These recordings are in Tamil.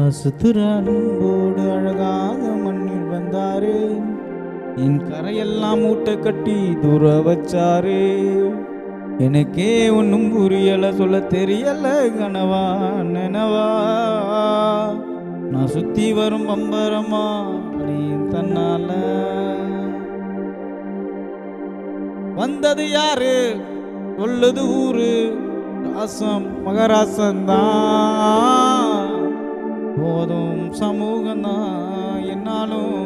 அசுத்துறான்போடு அழகாக மண்ணில் வந்தாரே, என் கரையெல்லாம் மூட்டை கட்டி தூர வச்சாரே. எனக்கே ஒன்றும் புரியல, சொல்ல தெரியல, கனவா நினவா. நான் சுத்தி வரும் பம்பரமா நீ தன்னால. வந்தது யாரு சொல்லுது ஊரு, ராசம் மகராசந்தான். போதும் சமூகம்தான், என்னாலும்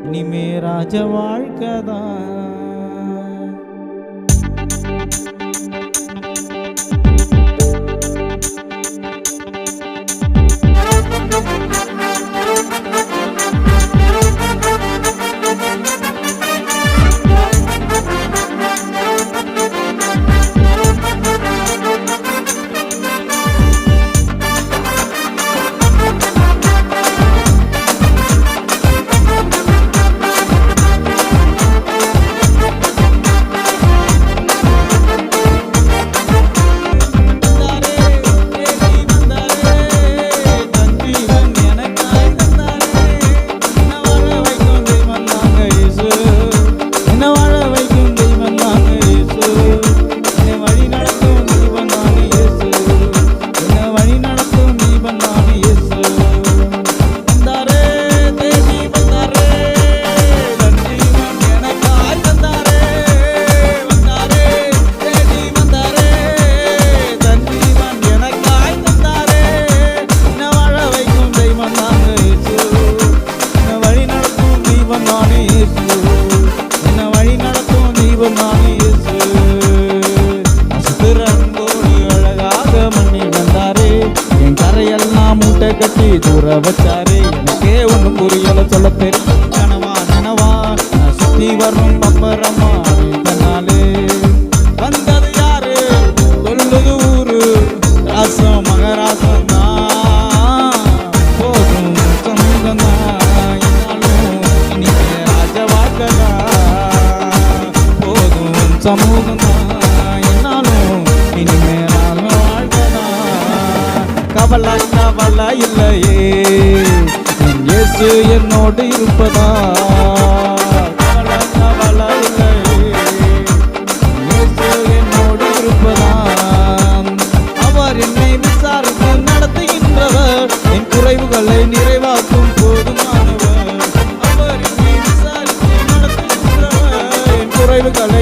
இனிமே ராஜ வாழ்க்கைதான். மூட்டை கட்டி தூர வச்சாரே, எனக்கே ஒன்றும் புரியல, சொல்ல தெரியும் கனவா நினவா. நான் சுத்தி வரும் பம்பரமா தன்னாலே. வந்தது யாரு சொல்லுது ஊரு, ராசம் மகராசம் தான். போதும் சமூகம் தான், என்னாலும் இனிமே ராஜ வாழ்க்கைதான். போதும் சமூகம் தான், என்னாலும் இனிமே ராஜ வாழ்க்கைதான். கவலை கவலை இல்லையே, என் இயேசு என்னோடு இருப்பதா. கவலை கவலை இல்லையே, இயேசு என்னோடு இருப்பதா. அவர் என்னை விசாரித்து நடத்துகின்றவர், என் குறைவுகளை நிறைவாக்கும் போதுமானவர். அவர் என்னை விசாரித்து நடத்துகின்றவர், என் குறைவுகளை